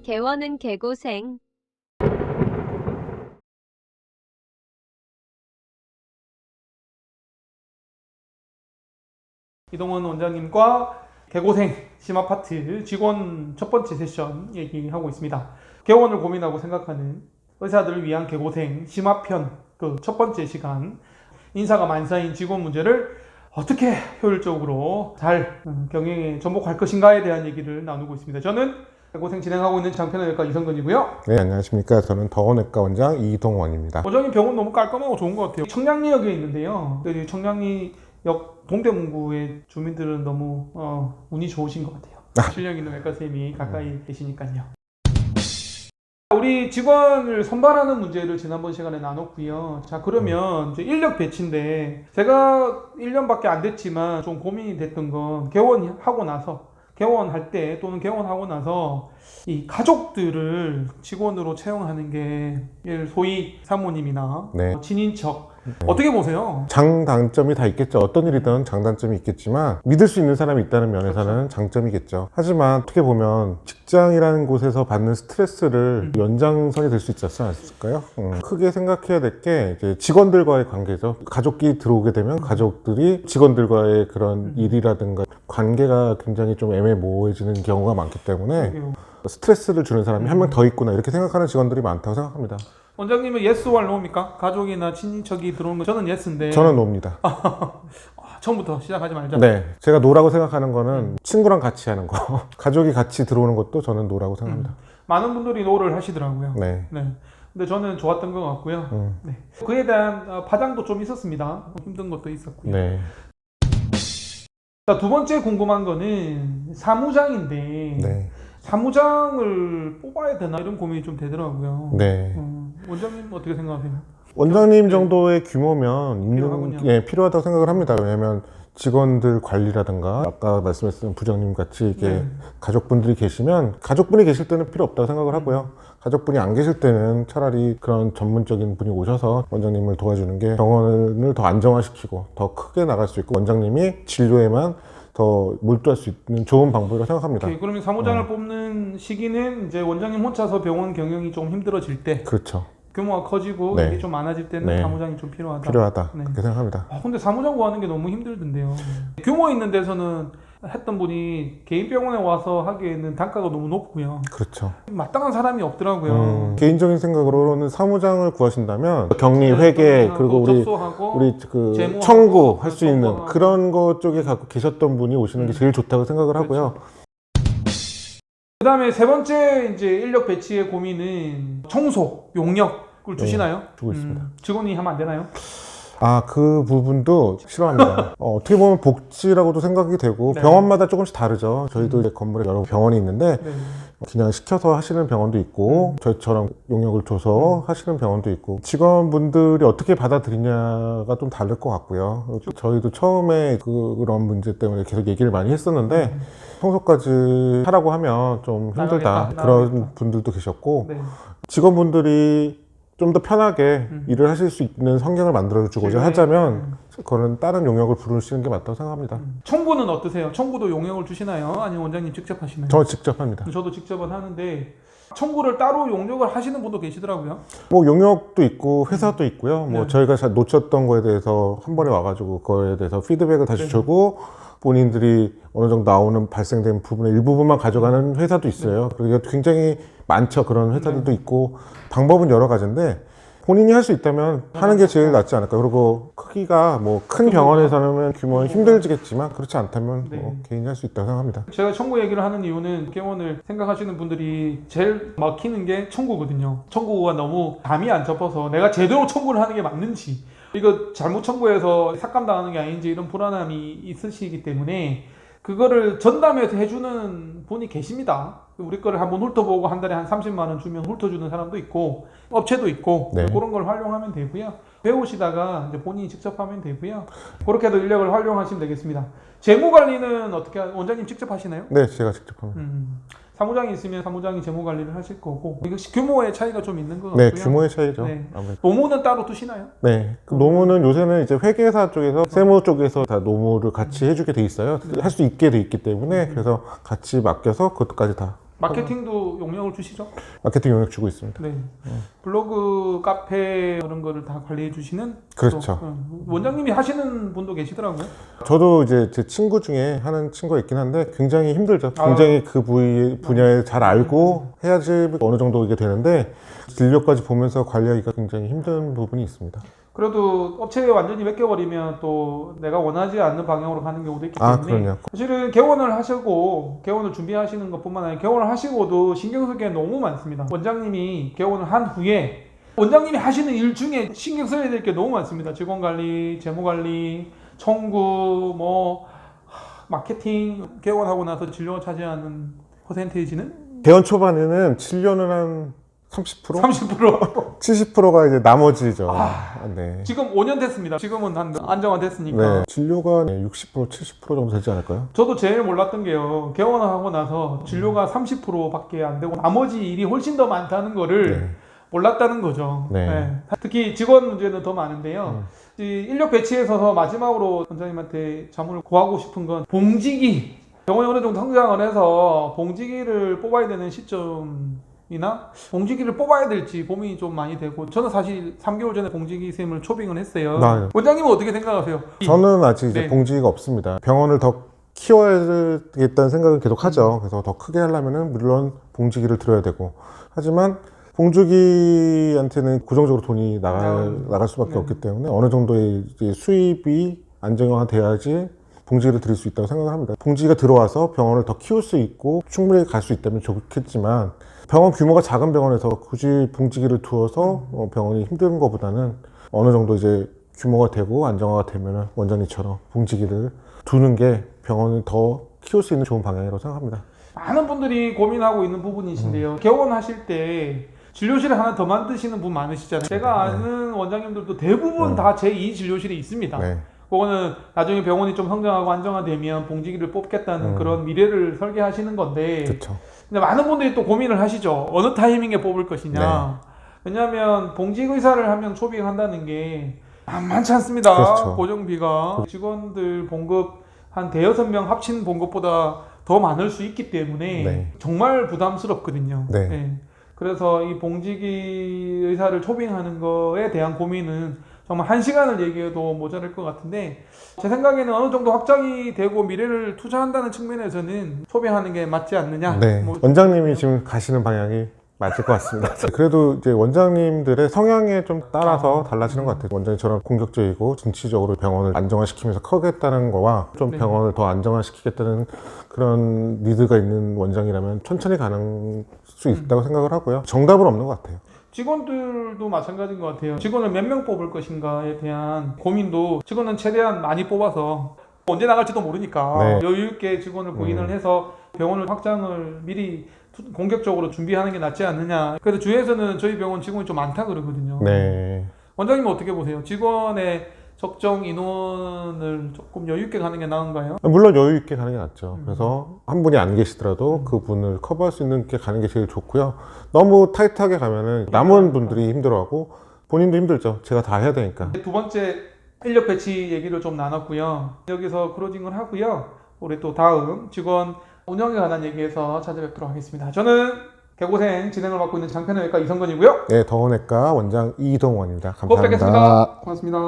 개원은 개고생. 이동원 원장님과 개고생 심화 파트 직원 첫 번째 세션 얘기하고 있습니다. 개원을 고민하고 생각하는 의사들을 위한 개고생 심화편 그 첫 번째 시간, 인사가 만사인 직원 문제를 어떻게 효율적으로 잘 경영에 전복할 것인가에 대한 얘기를 나누고 있습니다. 저는 개고생 진행하고 있는 장편외과 이성근이고요. 네, 안녕하십니까. 저는 더원외과 원장 이동원입니다. 원장님 병원 너무 깔끔하고 좋은 것 같아요. 청량리역에 있는데요. 청량리역 동대문구의 주민들은 너무 운이 좋으신 것 같아요. 실력 있는 외과 선생님이 가까이 계시니까요. 우리 직원을 선발하는 문제를 지난번 시간에 나눴고요. 자, 그러면 이제 인력 배치인데 제가 1년밖에 안 됐지만 좀 고민이 됐던 건 개원하고 나서 개원할 때 또는 개원하고 나서 이 가족들을 직원으로 채용하는 게 소위 사모님이나 네. 친인척 어떻게 보세요? 장단점이 다 있겠죠. 어떤 일이든 장단점이 있겠지만 믿을 수 있는 사람이 있다는 면에서는 장점이겠죠. 하지만 어떻게 보면 직장이라는 곳에서 받는 스트레스를 연장선이 될 수 있지 않을까요? 크게 생각해야 될 게 이제 직원들과의 관계죠. 가족이 들어오게 되면 가족들이 직원들과의 그런 일이라든가 관계가 굉장히 좀 애매모호해지는 경우가 많기 때문에 스트레스를 주는 사람이 한 명 더 있구나 이렇게 생각하는 직원들이 많다고 생각합니다. 원장님은 yes or no입니까? 가족이나 친인척이 들어오는 거 저는 yes인데 저는 no입니다. 처음부터 시작하지 말자. 네, 제가 no라고 생각하는 거는 친구랑 같이 하는 거 가족이 같이 들어오는 것도 저는 no라고 생각합니다. 많은 분들이 no를 하시더라고요. 네. 근데 저는 좋았던 것 같고요. 네. 그에 대한 파장도 좀 있었습니다. 힘든 것도 있었고요. 네. 자, 두 번째 궁금한 거는 사무장인데 네. 사무장을 뽑아야 되나 이런 고민이 좀 되더라고요. 네. 원장님 어떻게 생각하세요? 원장님 정도의 규모면 필요하군요. 필요하다고 생각을 합니다. 왜냐하면 직원들 관리라든가 아까 말씀하신 부장님 같이 이렇게 가족분들이 계시면 가족분이 계실 때는 필요 없다고 생각을 하고요. 가족분이 안 계실 때는 차라리 그런 전문적인 분이 오셔서 원장님을 도와주는 게 병원을 더 안정화시키고 더 크게 나갈 수 있고 원장님이 진료에만 더 몰두할 수 있는 좋은 방법이라고 생각합니다. 오케이, 그러면 사무장을 뽑는 시기는 이제 원장님 혼자서 병원 경영이 좀 힘들어질 때, 그렇죠. 규모가 커지고 네. 일이 좀 많아질 때는 네. 사무장이 좀 필요하다. 네. 그렇게 생각합니다. 근데 사무장 구하는 게 너무 힘들던데요. 규모 있는 데서는 했던 분이 개인 병원에 와서 하기에는 단가가 너무 높고요. 그렇죠. 마땅한 사람이 없더라고요. 개인적인 생각으로는 사무장을 구하신다면 격리, 회계, 그리고 우리 그 청구할 수 있는 그런 것 쪽에 갖고 계셨던 분이 오시는 게 제일 좋다고 생각을 하고요. 그 다음에 세 번째 이제 인력 배치의 고민은 청소, 용역을 주시나요? 주고 있습니다. 직원이 하면 안 되나요? 그 부분도 싫어합니다. 어떻게 보면 복지라고도 생각이 되고 네. 병원마다 조금씩 다르죠. 저희도 이제 건물에 여러 병원이 있는데 그냥 시켜서 하시는 병원도 있고 저희처럼 용역을 줘서 하시는 병원도 있고 직원분들이 어떻게 받아들이냐가 좀 다를 것 같고요. 저희도 처음에 그런 문제 때문에 계속 얘기를 많이 했었는데 청소까지 하라고 하면 좀 힘들다 그런 분들도 계셨고 직원분들이 좀 더 편하게 일을 하실 수 있는 환경을 만들어주고자 하자면 그거는 다른 용역을 부르시는 게 맞다고 생각합니다. 청구는 어떠세요? 청구도 용역을 주시나요? 아니면 원장님 직접 하시나요? 저 직접 합니다. 저도 직접은 하는데 청구를 따로 용역을 하시는 분도 계시더라고요. 뭐 용역도 있고 회사도 있고요. 뭐 저희가 잘 놓쳤던 거에 대해서 한 번에 와가지고 그거에 대해서 피드백을 다시 주고 본인들이 어느 정도 나오는 발생된 부분의 일부분만 가져가는 회사도 있어요. 그리고 굉장히 많죠. 그런 회사들도 있고 방법은 여러 가지인데 본인이 할 수 있다면 하는 게 제일 낫지 않을까. 그리고 크기가 뭐 큰 병원에서는 규모는 힘들지겠지만 그렇지 않다면 뭐 개인이 할 수 있다고 생각합니다. 제가 청구 얘기를 하는 이유는 개원을 생각하시는 분들이 제일 막히는 게 청구거든요. 청구가 너무 감이 안 잡아서 내가 제대로 청구를 하는 게 맞는지 이거 잘못 청구해서 삭감당하는 게 아닌지 이런 불안함이 있으시기 때문에 그거를 전담해서 해주는 분이 계십니다. 우리 거를 한번 훑어보고 한 달에 한 30만 원 주면 훑어주는 사람도 있고 업체도 있고 그런 걸 활용하면 되고요. 배우시다가 이제 본인이 직접 하면 되고요. 그렇게도 인력을 활용하시면 되겠습니다. 재무 관리는 어떻게 원장님 직접 하시나요? 네, 제가 직접 합니다. 사무장이 있으면 사무장이 재무 관리를 하실 거고 이거 규모의 차이가 좀 있는 것 같고요. 네, 규모의 차이죠. 네. 아무래도. 노무는 따로 두시나요? 네, 그 노무는 요새는 이제 회계사 쪽에서 세무 쪽에서 다 노무를 같이 해주게 돼 있어요. 할 수 있게 돼 있기 때문에 그래서 같이 맡겨서 그것까지 다 마케팅도 용역을 주시죠? 마케팅 용역 주고 있습니다. 네. 블로그, 카페 그런 거를 다 관리해 주시는 그렇죠. 또, 원장님이 하시는 분도 계시더라고요. 저도 이제 제 친구 중에 하는 친구가 있긴 한데 굉장히 힘들죠. 굉장히 그 분야에 잘 알고 해야지 어느 정도 이게 되는데 진료까지 보면서 관리하기가 굉장히 힘든 부분이 있습니다. 그래도 업체에 완전히 맡겨버리면 또 내가 원하지 않는 방향으로 가는 경우도 있기 때문에 그럼요. 사실은 개원을 하시고 개원을 준비하시는 것뿐만 아니라 개원을 하시고도 신경 쓸 게 너무 많습니다. 원장님이 개원을 한 후에 원장님이 하시는 일 중에 신경 써야 될 게 너무 많습니다. 직원관리, 재무관리, 청구, 마케팅. 개원하고 나서 진료가 차지하는 퍼센테이지는? 개원 초반에는 진료는 한 30%? 30%. 70%가 이제 나머지죠. 네. 지금 5년 됐습니다. 지금은 안정화됐으니까. 네. 진료가 60%, 70% 정도 되지 않을까요? 저도 제일 몰랐던 게요. 개원을 하고 나서 진료가 30%밖에 안 되고 나머지 일이 훨씬 더 많다는 거를 몰랐다는 거죠. 네. 네. 특히 직원 문제는 더 많은데요. 이 인력 배치에 있어서 마지막으로 원장님한테 자문을 구하고 싶은 건 봉지기. 병원이 어느 정도 성장을 해서 봉지기를 뽑아야 되는 시점이나 봉지기를 뽑아야 될지 고민이 좀 많이 되고 저는 사실 3개월 전에 봉지기 쌤을 초빙을 했어요. 네. 원장님은 어떻게 생각하세요? 저는 아직 이제 네. 봉지기가 없습니다. 병원을 더 키워야겠다는 생각은 계속 하죠. 그래서 더 크게 하려면은 물론 봉지기를 들어야 되고 하지만 봉주기한테는 고정적으로 돈이 나갈 수밖에 없기 때문에 어느 정도의 이제 수입이 안정화돼야지 봉지기를 드릴 수 있다고 생각을 합니다. 봉지기가 들어와서 병원을 더 키울 수 있고 충분히 갈 수 있다면 좋겠지만 병원 규모가 작은 병원에서 굳이 봉지기를 두어서 병원이 힘든 것보다는 어느 정도 이제 규모가 되고 안정화가 되면 원장님처럼 봉지기를 두는 게 병원을 더 키울 수 있는 좋은 방향이라고 생각합니다. 많은 분들이 고민하고 있는 부분이신데요. 개원하실 때 진료실을 하나 더 만드시는 분 많으시잖아요. 제가 아는 원장님들도 대부분 다 제2 진료실이 있습니다. 네. 그거는 나중에 병원이 좀 성장하고 안정화되면 봉지기를 뽑겠다는 그런 미래를 설계하시는 건데 그렇죠. 근데 많은 분들이 또 고민을 하시죠. 어느 타이밍에 뽑을 것이냐. 네. 왜냐하면 봉직 의사를 한 명 초빙한다는 게 만만치 않습니다. 그렇죠. 고정비가 직원들 봉급 한 대여섯 명 합친 봉급보다 더 많을 수 있기 때문에 네. 정말 부담스럽거든요. 네. 네. 그래서 이 봉지기 의사를 초빙하는 거에 대한 고민은 정말 1시간을 얘기해도 모자랄 것 같은데 제 생각에는 어느 정도 확장이 되고 미래를 투자한다는 측면에서는 초빙하는 게 맞지 않느냐. 네. 원장님이 지금 가시는 방향이 맞을 것 같습니다. 그래도 이제 원장님들의 성향에 좀 따라서 달라지는 것 같아요. 원장님처럼 공격적이고 정치적으로 병원을 안정화시키면서 크겠다는 거와 좀 병원을 더 안정화시키겠다는 그런 리드가 있는 원장이라면 천천히 가는 수 있다고 생각을 하고요. 정답은 없는 것 같아요. 직원들도 마찬가지인 것 같아요. 직원을 몇 명 뽑을 것인가에 대한 고민도 직원은 최대한 많이 뽑아서 언제 나갈지도 모르니까 여유 있게 직원을 고인을 해서 병원을 확장을 미리 공격적으로 준비하는 게 낫지 않느냐. 그래서 주위에서는 저희 병원 직원이 좀 많다 그러거든요. 네. 원장님은 어떻게 보세요? 직원의 적정 인원을 조금 여유 있게 가는 게 나은가요? 물론 여유 있게 가는 게 낫죠. 그래서 한 분이 안 계시더라도 그 분을 커버할 수 있는 게 가는 게 제일 좋고요. 너무 타이트하게 가면은 남은 분들이 힘들어하고 본인도 힘들죠. 제가 다 해야 되니까. 두 번째 인력 배치 얘기를 좀 나눴고요. 여기서 클로징을 하고요. 우리 또 다음 직원 운영에 관한 얘기에서 찾아뵙도록 하겠습니다. 저는 개고생 진행을 맡고 있는 장편외과 이성건이고요. 네, 더원외과 원장 이동원입니다. 꼭 감사합니다. 뵙겠습니다. 고맙습니다.